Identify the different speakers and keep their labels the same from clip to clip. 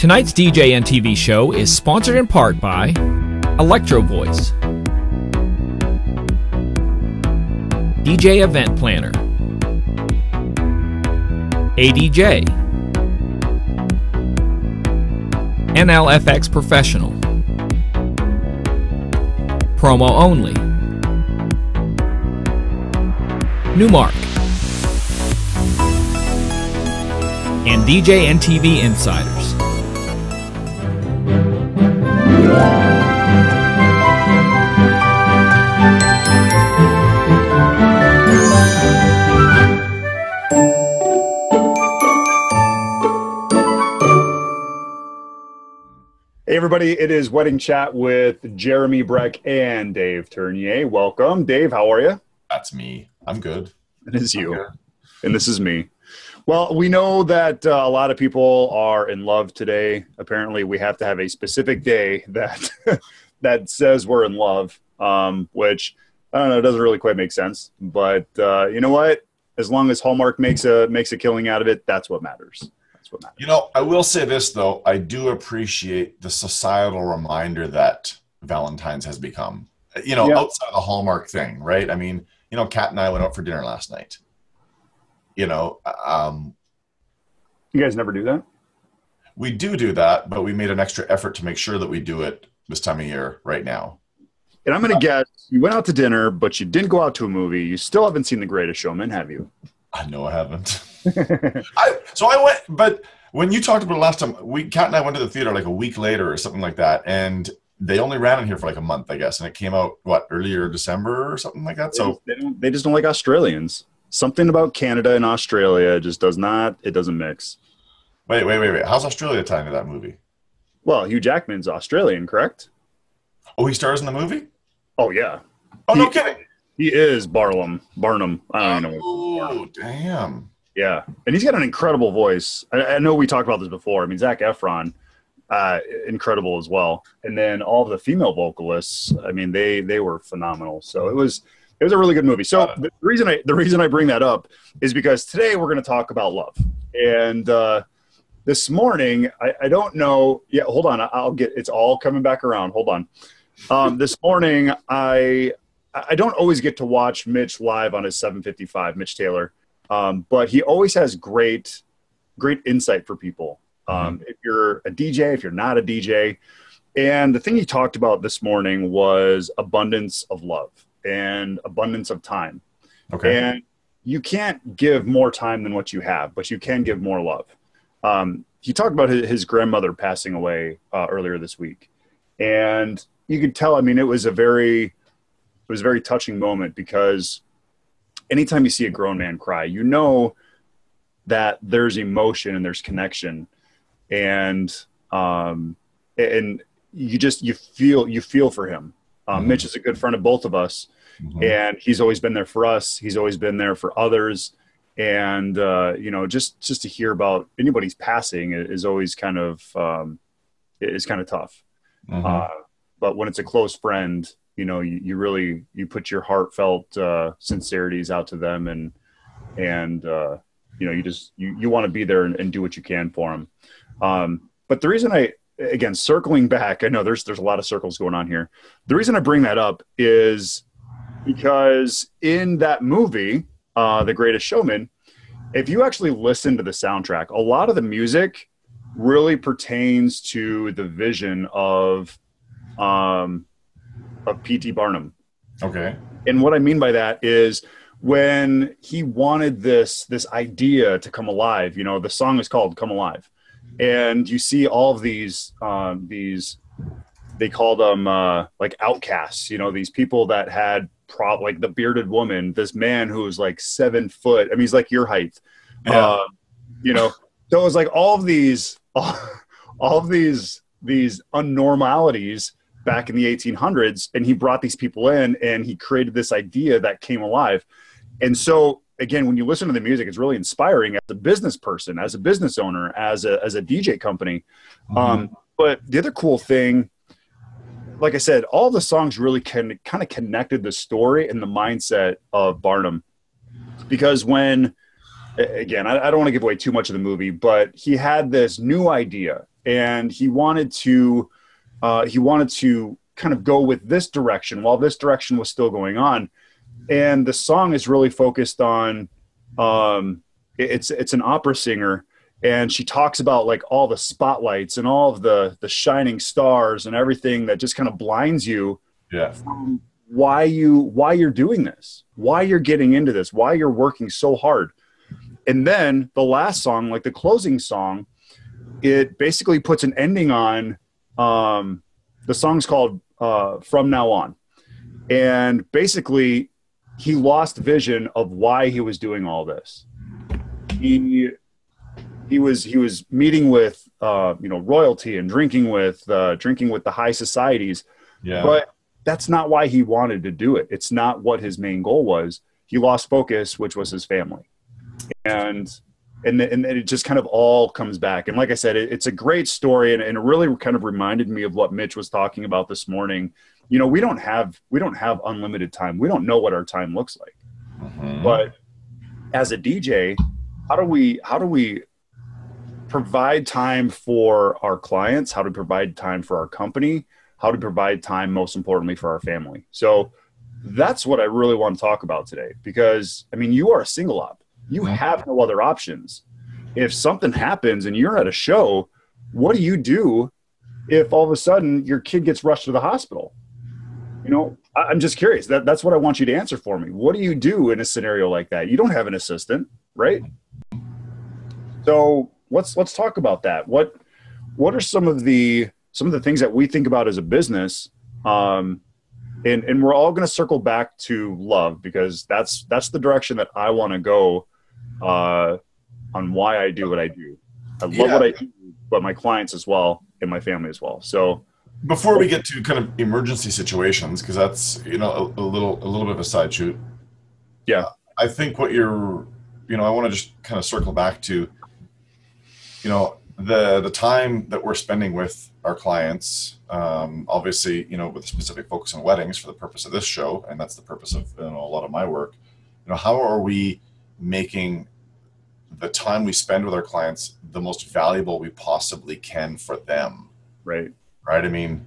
Speaker 1: Tonight's DJNTV show is sponsored in part by Electro Voice, DJ Event Planner, ADJ, NLFX Professional, Promo Only, Newmark, and DJNTV Insiders.
Speaker 2: Hey everybody, it is Wedding Chat with Jeremy, Brech, and Dave Ternier. Welcome. Dave, how are you?
Speaker 3: That's me. I'm good.
Speaker 2: It is you. And this is me. Well, we know that a lot of people are in love today. Apparently, we have to have a specific day that that says we're in love, which, I don't know, doesn't really quite make sense. But you know what? As long as Hallmark makes a killing out of it, that's what matters. What matters.
Speaker 3: You know, I will say this, though. I do appreciate the societal reminder that Valentines has become, you know, outside of the Hallmark thing, right? I mean, you know, Kat and I went out for dinner last night. You know,
Speaker 2: you guys never do that?
Speaker 3: We do that, but we made an extra effort to make sure that we do it this time of year right now.
Speaker 2: And I'm going to guess you went out to dinner, but you didn't go out to a movie. You still haven't seen The Greatest Showman, have you?
Speaker 3: I know I haven't. So I went, but when you talked about it last time, Kat and I went to the theater like a week later or something like that, and they only ran in here for like a month, I guess, and it came out earlier December or something like that. So
Speaker 2: they just don't like Australians. Something about Canada and Australia just doesn't mix.
Speaker 3: Wait. How's Australia tying to that movie?
Speaker 2: Well, Hugh Jackman's Australian, correct?
Speaker 3: Oh, he stars in the movie?
Speaker 2: Oh yeah.
Speaker 3: Oh, no kidding.
Speaker 2: He is Barnum. I don't know.
Speaker 3: Oh, damn.
Speaker 2: Yeah. And he's got an incredible voice. I know we talked about this before. I mean, Zac Efron, incredible as well. And then all of the female vocalists, I mean, they were phenomenal. So it was a really good movie. So the reason I bring that up is because today we're going to talk about love. And this morning, I don't know. Yeah, hold on. It's all coming back around. Hold on. This morning, I don't always get to watch Mitch live on his 755, Mitch Taylor, but he always has great insight for people. If you're a DJ, if you're not a DJ. And the thing he talked about this morning was abundance of love and abundance of time. Okay. And you can't give more time than what you have, but you can give more love. He talked about his grandmother passing away earlier this week. And you could tell, I mean, it was a very touching moment because anytime you see a grown man cry, you know that there's emotion and there's connection, and you feel for him. Mitch is a good friend of both of us, and he's always been there for us. He's always been there for others, and you know, just to hear about anybody's passing is always kind of tough. But when it's a close friend, you know, you really put your heartfelt sincerities out to them, and you know, you want to be there and do what you can for them. But the reason again, circling back, I know there's a lot of circles going on here. The reason I bring that up is because in that movie, The Greatest Showman, if you actually listen to the soundtrack, a lot of the music really pertains to the vision of P.T. Barnum. Okay. And what I mean by that is when he wanted this idea to come alive, you know, the song is called Come Alive. And you see all of these they called them like outcasts, you know, these people that had like the bearded woman, this man who was like 7 foot. I mean, he's like your height, you know, so it was like all of these unnormalities back in the 1800s, and he brought these people in and he created this idea that came alive. And so again, when you listen to the music, it's really inspiring as a business person, as a business owner, as a DJ company. But the other cool thing, like I said, all the songs really kind of connected the story and the mindset of Barnum, because when, again, I don't want to give away too much of the movie, but he had this new idea and he wanted to kind of go with this direction while this direction was still going on. And the song is really focused on, it's an opera singer, and she talks about like all the spotlights and all of the shining stars and everything that just kind of blinds you from why you're doing this, why you're getting into this, why you're working so hard. And then the last song, like the closing song, it basically puts an ending on, the song's called From Now On. And basically he lost vision of why he was doing all this. He was meeting with royalty and drinking with the high societies, but that's not why he wanted to do it. It's not what his main goal was. He lost focus, which was his family, and it just kind of all comes back. And like I said, it's a great story, and it really kind of reminded me of what Mitch was talking about this morning. You know, we don't have unlimited time. We don't know what our time looks like, but as a DJ, how do we provide time for our clients? How to provide time for our company? How to provide time, most importantly, for our family? So that's what I really want to talk about today, because I mean, you are a single op. You have no other options. If something happens and you're at a show, what do you do if all of a sudden your kid gets rushed to the hospital? You know, I'm just curious. That's what I want you to answer for me. What do you do in a scenario like that? You don't have an assistant, right? So let's talk about that. What are some of the things that we think about as a business? And we're all going to circle back to love, because that's the direction that I want to go on why I do what I do. I love what I do, but my clients as well and my family as well. So
Speaker 3: before we get to kind of emergency situations, because that's, a little bit of a side shoot.
Speaker 2: Yeah.
Speaker 3: I think what you're, I want to just kind of circle back to, the time that we're spending with our clients, obviously, with a specific focus on weddings for the purpose of this show. And that's the purpose of a lot of my work. How are we making the time we spend with our clients the most valuable we possibly can for them?
Speaker 2: Right.
Speaker 3: I mean,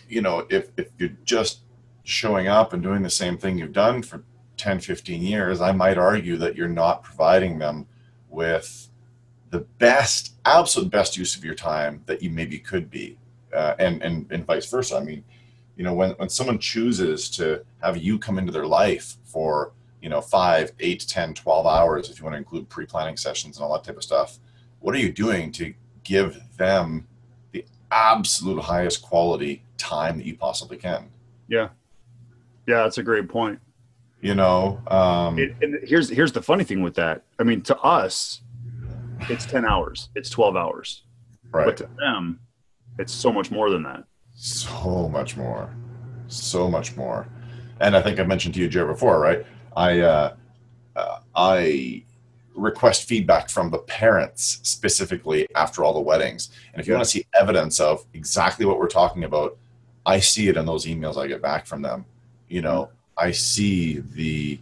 Speaker 3: if you're just showing up and doing the same thing you've done for 10, 15 years, I might argue that you're not providing them with the absolute best use of your time that you maybe could be, and vice versa. I mean, when someone chooses to have you come into their life for, 5, 8, 10, 12 hours, if you want to include pre-planning sessions and all that type of stuff, what are you doing to give them the absolute highest quality time that you possibly can? Yeah,
Speaker 2: that's a great point.
Speaker 3: And
Speaker 2: here's the funny thing with that. I mean, to us, it's 10 hours, it's 12 hours,
Speaker 3: right?
Speaker 2: But to them, it's so much more than that.
Speaker 3: So much more. And I think I mentioned to you, Jared, before, right? I request feedback from the parents specifically after all the weddings. And if you want to see evidence of exactly what we're talking about, I see it in those emails I get back from them. I see the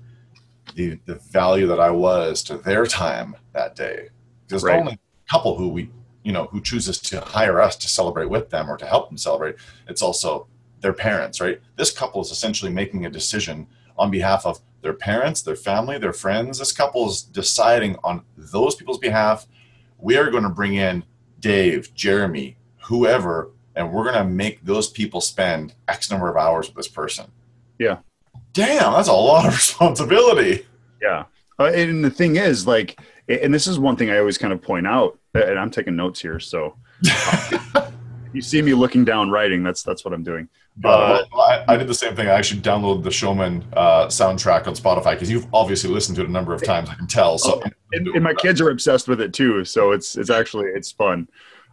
Speaker 3: value that I was to their time that day. Because the only couple who who chooses to hire us to celebrate with them or to help them celebrate, it's also their parents, right? This couple is essentially making a decision on behalf of their parents, their family, their friends. This couple is deciding on those people's behalf. We are going to bring in Dave, Jeremy, whoever, and we're going to make those people spend X number of hours with this person.
Speaker 2: Yeah.
Speaker 3: Damn, that's a lot of responsibility.
Speaker 2: Yeah. And the thing is, like, and this is one thing I always kind of point out, and I'm taking notes here. So you see me looking down writing, that's what I'm doing.
Speaker 3: I did the same thing. I actually downloaded the Showman soundtrack on Spotify, because you've obviously listened to it a number of times, I can tell. So
Speaker 2: and my kids are obsessed with it too. So it's fun.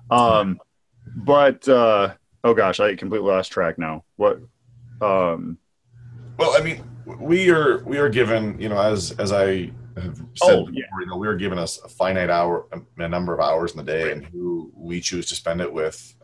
Speaker 2: But oh gosh, I completely lost track now. What?
Speaker 3: Well, I mean, we are given, as I have said before, we are given us a finite a number of hours in the day, and who we choose to spend it with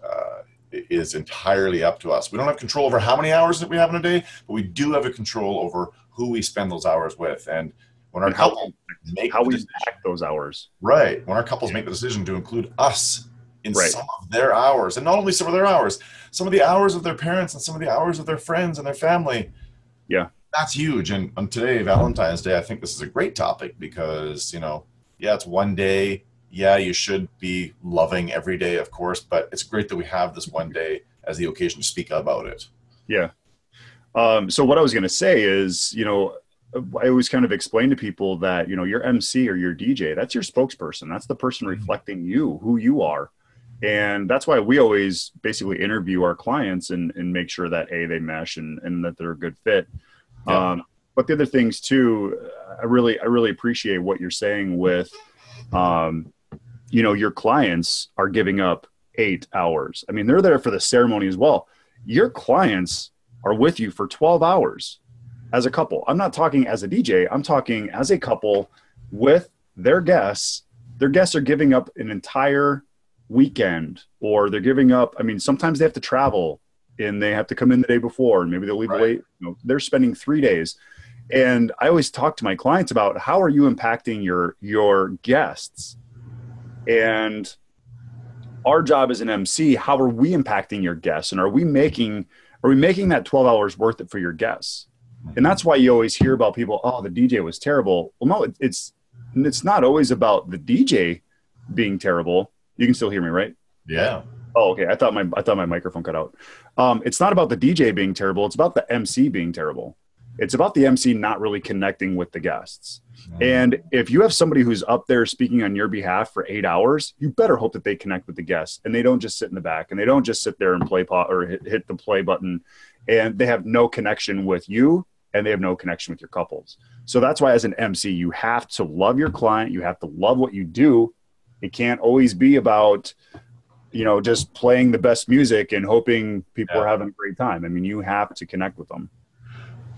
Speaker 3: is entirely up to us. We don't have control over how many hours that we have in a day, but we do have a control over who we spend those hours with. And when our couples make
Speaker 2: how we pack those hours,
Speaker 3: right? When our couples make the decision to include us in
Speaker 2: Right.
Speaker 3: some of their hours, and not only some of their hours, some of the hours of their parents and some of the hours of their friends and their family.
Speaker 2: Yeah.
Speaker 3: That's huge. And on today, Valentine's Day, I think this is a great topic because, yeah, it's one day. Yeah, you should be loving every day, of course, but it's great that we have this one day as the occasion to speak about it.
Speaker 2: Yeah. So what I was going to say is, I always kind of explain to people that, your MC or your DJ, that's your spokesperson. That's the person reflecting you, who you are. And that's why we always basically interview our clients and make sure that they mesh and that they're a good fit.
Speaker 3: Yeah.
Speaker 2: But the other things too, I really appreciate what you're saying with, your clients are giving up 8 hours. I mean, they're there for the ceremony as well. Your clients are with you for 12 hours as a couple. I'm not talking as a DJ. I'm talking as a couple with their guests. Their guests are giving up an entire weekend, or they're giving up. I mean, sometimes they have to travel and they have to come in the day before, and maybe they'll leave late. They're spending 3 days. And I always talk to my clients about how are you impacting your guests? And our job as an MC, how are we impacting your guests? And are we making that 12 hours worth it for your guests? And that's why you always hear about people, oh, the DJ was terrible. Well, no, it's not always about the DJ being terrible. You can still hear me, right?
Speaker 3: Yeah.
Speaker 2: Oh, okay. I thought my microphone cut out. It's not about the DJ being terrible. It's about the MC being terrible. It's about the MC not really connecting with the guests. And if you have somebody who's up there speaking on your behalf for 8 hours, you better hope that they connect with the guests and they don't just sit in the back and they don't just sit there and play or hit the play button, and they have no connection with you and they have no connection with your couples. So that's why as an MC, you have to love your client. You have to love what you do. It can't always be about, just playing the best music and hoping people are having a great time. I mean, you have to connect with them.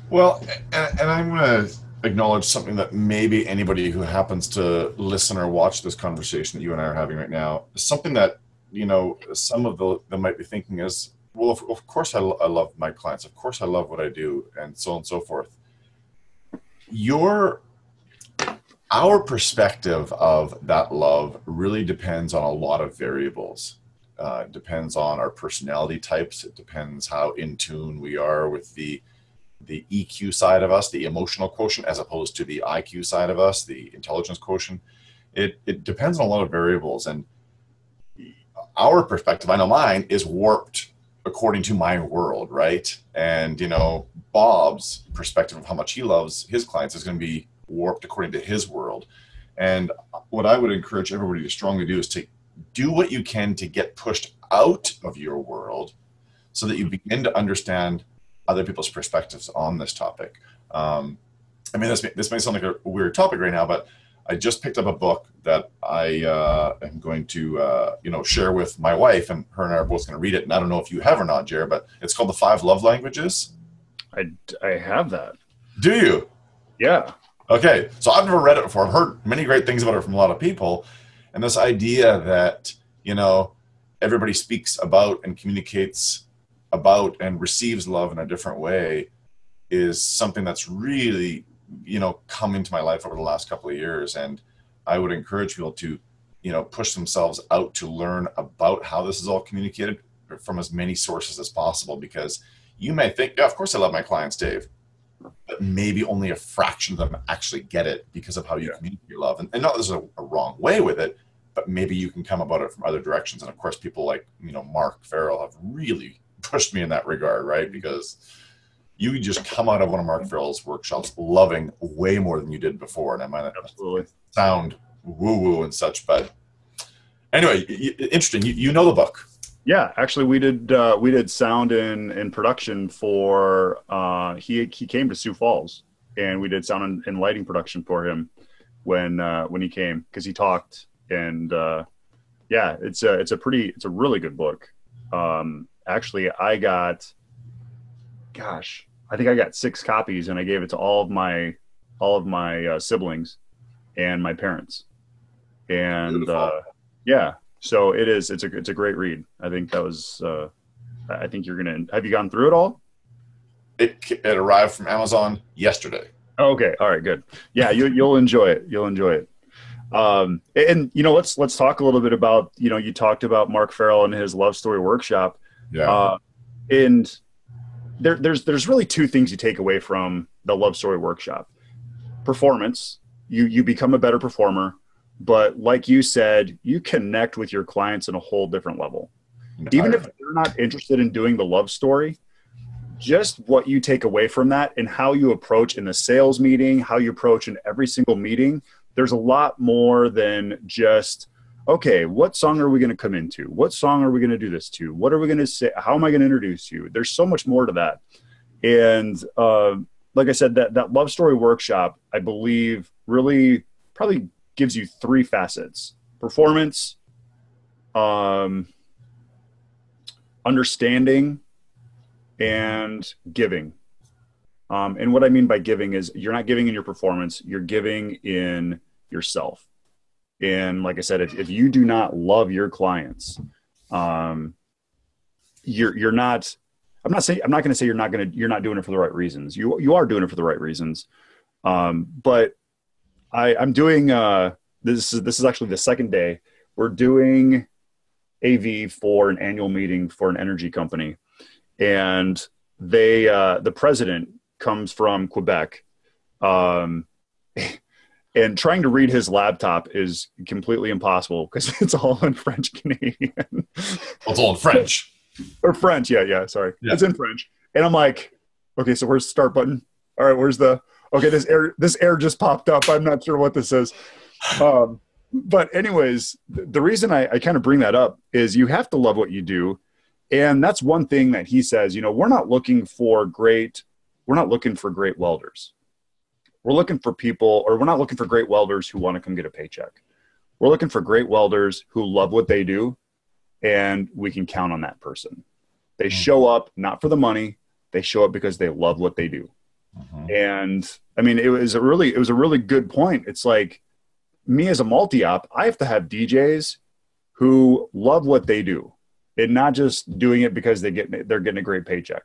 Speaker 3: Well, and I'm going to acknowledge something that maybe anybody who happens to listen or watch this conversation that you and I are having right now, something that, some of them might be thinking is, well, of course I love my clients. Of course I love what I do, and so on and so forth. Our perspective of that love really depends on a lot of variables. It depends on our personality types. It depends how in tune we are with the EQ side of us, the emotional quotient, as opposed to the IQ side of us, the intelligence quotient. It depends on a lot of variables. And our perspective, I know mine, is warped according to my world, right? And, Bob's perspective of how much he loves his clients is going to be warped according to his world. And what I would encourage everybody to strongly do is to do what you can to get pushed out of your world so that you begin to understand other people's perspectives on this topic. This may sound like a weird topic right now, but I just picked up a book that I am going to, share with my wife, and her and I are both going to read it. And I don't know if you have or not, Jared, but it's called The 5 Love Languages.
Speaker 2: I have that.
Speaker 3: Do you?
Speaker 2: Yeah.
Speaker 3: Okay. So I've never read it before. I've heard many great things about it from a lot of people. And this idea that, everybody speaks about and communicates about and receives love in a different way is something that's really, come into my life over the last couple of years. And I would encourage people to, push themselves out to learn about how this is all communicated from as many sources as possible, because you may think, yeah, of course I love my clients, Dave, but maybe only a fraction of them actually get it because of how you communicate your love. And not there's a wrong way with it, but maybe you can come about it from other directions. And of course, people like, Mark Farrell have really pushed me in that regard, right? Because you just come out of one of Mark Farrell's workshops loving way more than you did before. And I might not sound woo-woo and such, but anyway, interesting. You know the book.
Speaker 2: Yeah, actually we did sound and production for, he came to Sioux Falls, and we did sound and lighting production for him when he came, because he talked. And it's a really good book. Actually, I think I got 6 copies, and I gave it to all of my siblings and my parents. And so it's a great read. I think that was I think have you gone through it all?
Speaker 3: It arrived from Amazon yesterday.
Speaker 2: Oh, okay. All right, good. Yeah, you'll enjoy it. You'll enjoy it. And let's talk a little bit about, you talked about Mark Farrell and his love story workshop.
Speaker 3: Yeah.
Speaker 2: And there's really two things you take away from the love story workshop. Performance, you become a better performer, but like you said, you connect with your clients in a whole different level. Even if they're not interested in doing the love story, just what you take away from that and how you approach in the sales meeting, how you approach in every single meeting, there's a lot more than just, okay, what song are we going to come into? What song are we going to do this to? What are we going to say? How am I going to introduce you? There's so much more to that. And like I said, that love story workshop, I believe, really probably gives you three facets: performance, understanding, and giving. And what I mean by giving is you're not giving in your performance, you're giving in yourself. And like I said, if you do not love your clients, you're not, I'm not going to say you're not doing it for the right reasons. You are doing it for the right reasons. But I'm doing, this is actually the second day. We're doing AV for an annual meeting for an energy company. And the president comes from Quebec, and trying to read his laptop is completely impossible because it's all in French Canadian.
Speaker 3: Well, it's all in French.
Speaker 2: Or French, yeah, sorry. Yeah. It's in French. And I'm like, okay, so where's the start button? All right, this error just popped up. I'm not sure what this is. But anyways, the reason I kind of bring that up is you have to love what you do. And that's one thing that he says, we're not looking for great welders. We're looking for people, or we're not looking for great welders who want to come get a paycheck. We're looking for great welders who love what they do, and we can count on that person. They show up not for the money. They show up because they love what they do. And I mean, it was a really good point. It's like, me as a multi-op, I have to have DJs who love what they do and not just doing it because they're getting a great paycheck.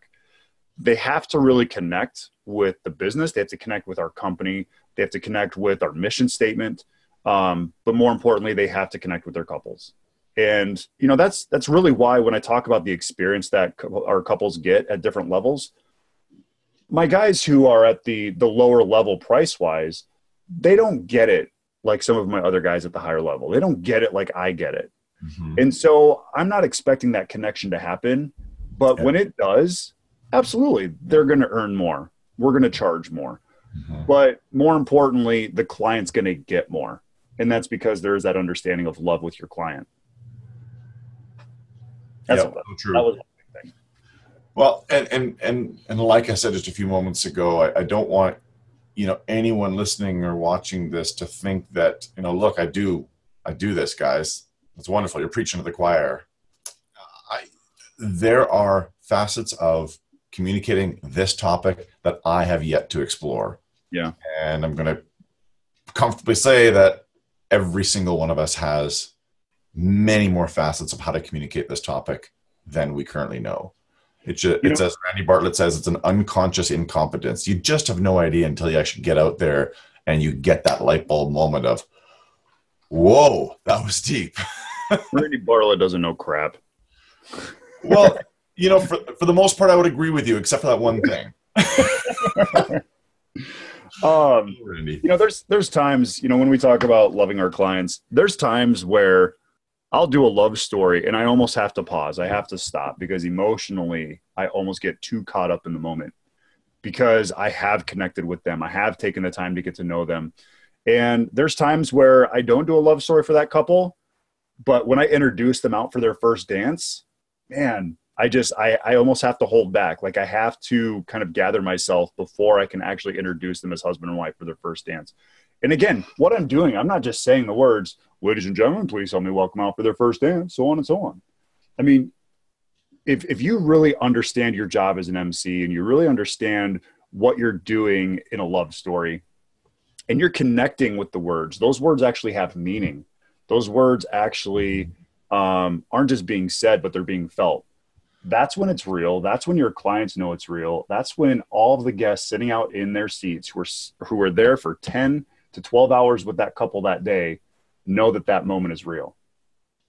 Speaker 2: They have to really connect with the business. They have to connect with our company. They have to connect with our mission statement. But more importantly, they have to connect with their couples. And, that's really why when I talk about the experience that our couples get at different levels, my guys who are at the lower level price-wise, they don't get it like some of my other guys at the higher level. They don't get it like I get it. And so I'm not expecting that connection to happen. But when it does, absolutely, they're going to earn more. We're going to charge more. But more importantly, the client's going to get more. And that's because there is that understanding of love with your client. That's
Speaker 3: true.
Speaker 2: That was one big thing.
Speaker 3: Well, and like I said just a few moments ago, I don't want anyone listening or watching this to think that, look, I do this, guys. It's wonderful. You're preaching to the choir. There are facets of communicating this topic that I have yet to explore.
Speaker 2: Yeah.
Speaker 3: And I'm going to comfortably say that every single one of us has many more facets of how to communicate this topic than we currently know. It's as Randy Bartlett says, it's an unconscious incompetence. You just have no idea until you actually get out there and you get that light bulb moment of, whoa, that was deep.
Speaker 2: Randy Bartlett doesn't know crap.
Speaker 3: Well, for the most part, I would agree with you, except for that one thing.
Speaker 2: There's times, when we talk about loving our clients, there's times where I'll do a love story and I almost have to pause. I have to stop because emotionally I almost get too caught up in the moment because I have connected with them. I have taken the time to get to know them. And there's times where I don't do a love story for that couple, but when I introduce them out for their first dance, man, I almost have to hold back. Like I have to kind of gather myself before I can actually introduce them as husband and wife for their first dance. And again, what I'm doing, I'm not just saying the words, ladies and gentlemen, please help me welcome out for their first dance, so on and so on. I mean, if you really understand your job as an MC and you really understand what you're doing in a love story and you're connecting with the words, those words actually have meaning. Those words actually aren't just being said, but they're being felt. That's when it's real. That's when your clients know it's real. That's when all of the guests sitting out in their seats who are there for 10 to 12 hours with that couple that day know that that moment is real.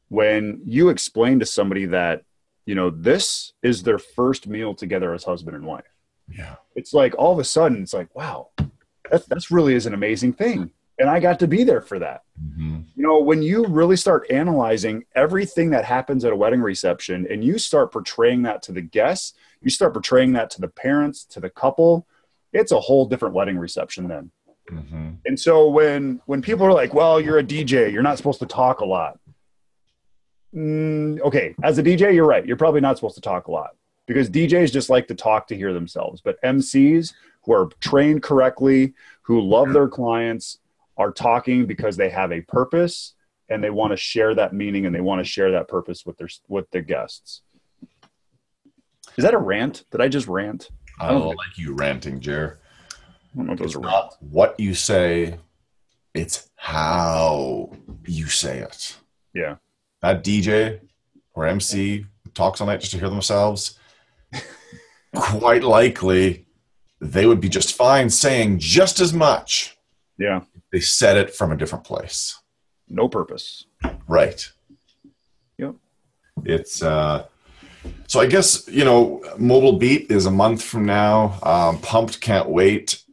Speaker 2: When you explain to somebody that, you know, this is their first meal together as husband and wife.
Speaker 3: Yeah.
Speaker 2: It's like all of a sudden it's like, wow, that's really is an amazing thing. And I got to be there for that.
Speaker 3: Mm-hmm.
Speaker 2: You know, when you really start analyzing everything that happens at a wedding reception and you start portraying that to the guests, you start portraying that to the parents, to the couple, it's a whole different wedding reception then.
Speaker 3: Mm-hmm.
Speaker 2: And so when people are like, well, you're a DJ, you're not supposed to talk a lot. Okay, as a DJ, you're right. You're probably not supposed to talk a lot because DJs just like to talk to hear themselves. But MCs who are trained correctly, who love their clients, are talking because they have a purpose and they want to share that meaning and they want to share that purpose with their guests. Is that a rant? Did I just rant?
Speaker 3: I don't like you ranting, Jer.
Speaker 2: I don't know if those are
Speaker 3: not what you say, it's how you say it.
Speaker 2: Yeah.
Speaker 3: That DJ or MC who talks all night just to hear themselves, quite likely they would be just fine saying just as much.
Speaker 2: Yeah.
Speaker 3: They said it from a different place.
Speaker 2: No purpose.
Speaker 3: Right.
Speaker 2: Yep.
Speaker 3: It's so I guess, you know, Mobile Beat is a month from now. Pumped, can't wait.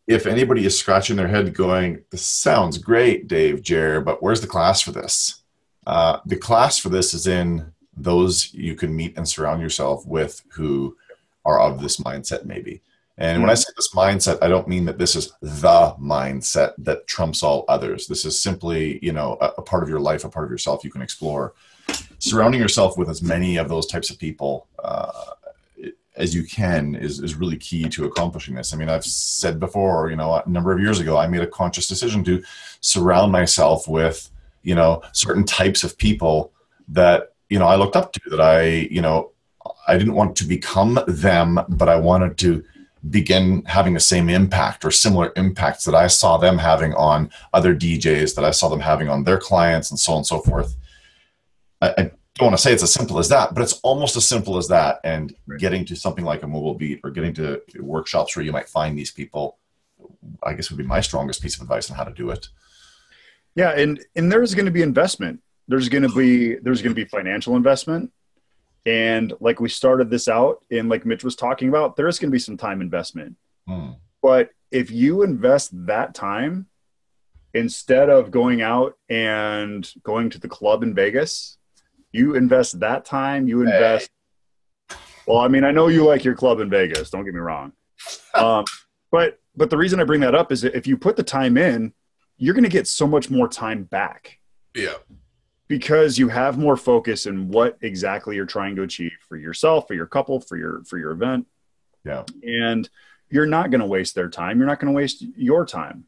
Speaker 3: If anybody is scratching their head going, this sounds great, Dave, Jer, but where's the class for this? The class for this is in those you can meet and surround yourself with who are of this mindset maybe. And when I say this mindset, I don't mean that this is the mindset that trumps all others. This is simply, you know, a part of your life, a part of yourself you can explore. Surrounding yourself with as many of those types of people as you can is really key to accomplishing this. I mean, I've said before, you know, a number of years ago, I made a conscious decision to surround myself with, you know, certain types of people that, you know, I looked up to, that I didn't want to become them, but I wanted to begin having the same impact or similar impacts that I saw them having on other DJs, that I saw them having on their clients, and so on and so forth. I don't want to say it's as simple as that, but it's almost as simple as that. And getting to something like a Mobile Beat or getting to workshops where you might find these people, I guess would be my strongest piece of advice on how to do it.
Speaker 2: Yeah. And there's going to be investment. There's going to be financial investment. And like we started this out, and like Mitch was talking about, there is going to be some time investment. But if you invest that time, instead of going out and going to the club in Vegas, you invest that time, you invest. Hey. Well, I mean, I know you like your club in Vegas, don't get me wrong. But the reason I bring that up is that if you put the time in, you're going to get so much more time back.
Speaker 3: Yeah.
Speaker 2: Because you have more focus in what exactly you're trying to achieve for yourself, for your couple, for your event.
Speaker 3: Yeah.
Speaker 2: And you're not going to waste their time. You're not going to waste your time.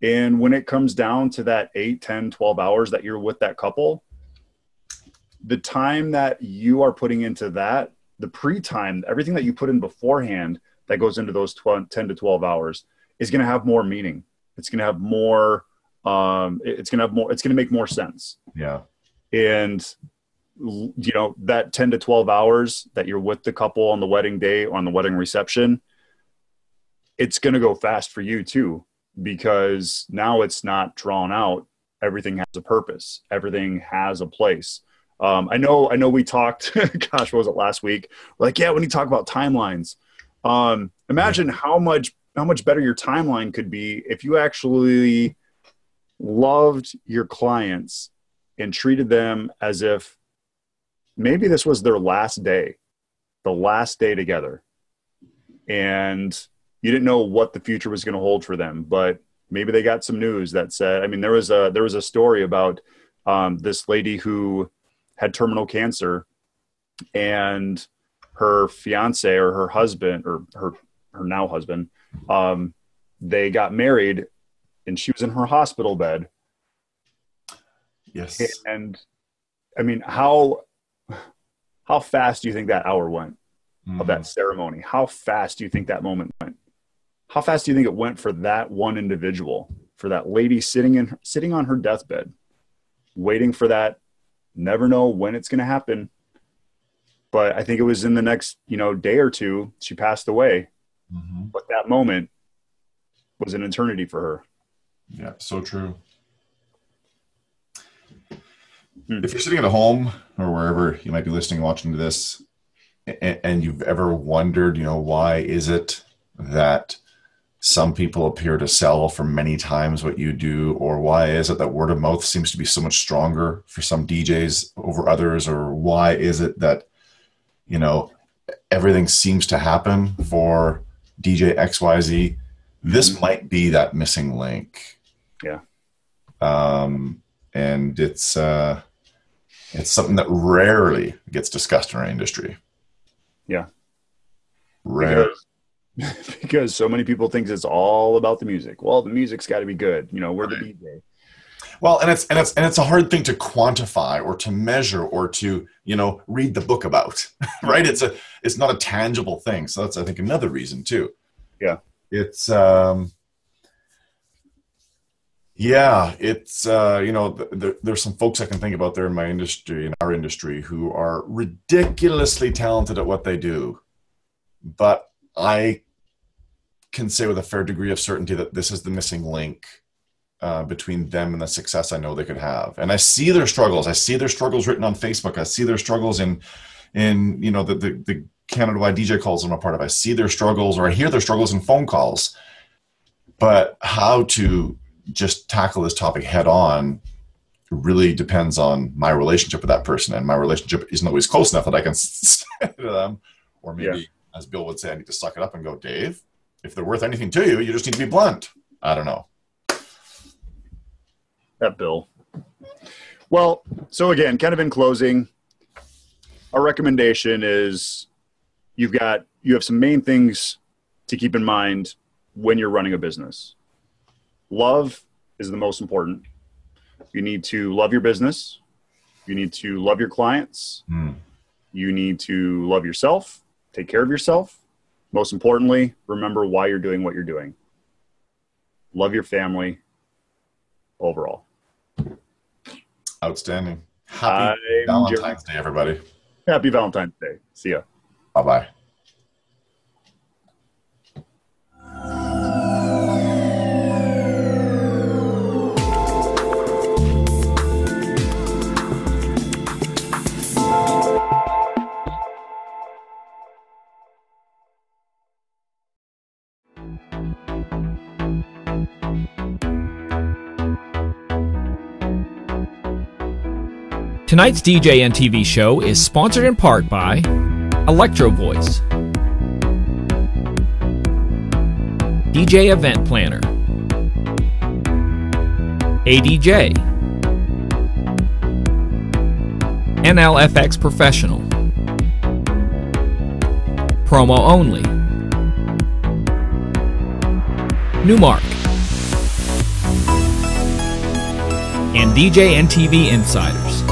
Speaker 2: And when it comes down to that 8, 10, 12 hours that you're with that couple, the time that you are putting into that, the pre-time, everything that you put in beforehand that goes into those 10 to 12 hours is going to have more meaning. It's going to have more, it's going to make more sense.
Speaker 3: Yeah.
Speaker 2: And, you know, that 10 to 12 hours that you're with the couple on the wedding day or on the wedding reception, it's going to go fast for you too, because now it's not drawn out. Everything has a purpose. Everything has a place. I know we talked, gosh, what was it last week? We're like, yeah, when you talk about timelines, imagine how much better your timeline could be if you actually loved your clients and treated them as if maybe this was their last day, the last day together. And you didn't know what the future was going to hold for them, but maybe they got some news that said, I mean, there was a story about this lady who had terminal cancer, and her fiance or her husband or her now husband, they got married, and she was in her hospital bed.
Speaker 3: Yes.
Speaker 2: And I mean, how fast do you think that hour went of that ceremony? How fast do you think that moment went? How fast do you think it went for that one individual, for that lady sitting on her deathbed, waiting for that? Never know when it's going to happen. But I think it was in the next, day or two, she passed away.
Speaker 3: Mm-hmm.
Speaker 2: But that moment was an eternity for her.
Speaker 3: Yeah, so true. If you're sitting at home or wherever you might be listening and watching to this, and you've ever wondered, why is it that some people appear to sell for many times what you do, or why is it that word of mouth seems to be so much stronger for some DJs over others, or why is it that, everything seems to happen for DJ XYZ, this might be that missing link.
Speaker 2: Yeah.
Speaker 3: And it's something that rarely gets discussed in our industry.
Speaker 2: Yeah.
Speaker 3: Rare.
Speaker 2: Because so many people think it's all about the music. Well, the music's got to be good. We're the DJ.
Speaker 3: Well, and it's a hard thing to quantify or to measure or to, read the book about, right? It's not a tangible thing. So that's, I think, another reason too.
Speaker 2: Yeah.
Speaker 3: It's, there's some folks I can think about there in my industry, in our industry, who are ridiculously talented at what they do. But I can say with a fair degree of certainty that this is the missing link between them and the success I know they could have. And I see their struggles. I see their struggles written on Facebook. I see their struggles in the Canada-wide DJ calls I'm a part of. I see their struggles, or I hear their struggles in phone calls. But how to just tackle this topic head on really depends on my relationship with that person. And my relationship isn't always close enough that I can say to them, or maybe, as Bill would say, I need to suck it up and go, Dave, if they're worth anything to you, you just need to be blunt. I don't know.
Speaker 2: That Bill. Well, so again, kind of in closing, our recommendation is you have some main things to keep in mind when you're running a business. Love is the most important. You need to love your business. You need to love your clients. You need to love yourself, take care of yourself. Most importantly, remember why you're doing what you're doing. Love your family overall.
Speaker 3: Outstanding. Happy Valentine's Day, everybody.
Speaker 2: Happy Valentine's Day. See ya.
Speaker 3: Bye-bye.
Speaker 1: Tonight's DJNTV show is sponsored in part by Electro Voice, DJ Event Planner, ADJ, NLFX Professional, Promo Only, Newmark, and DJNTV Insiders.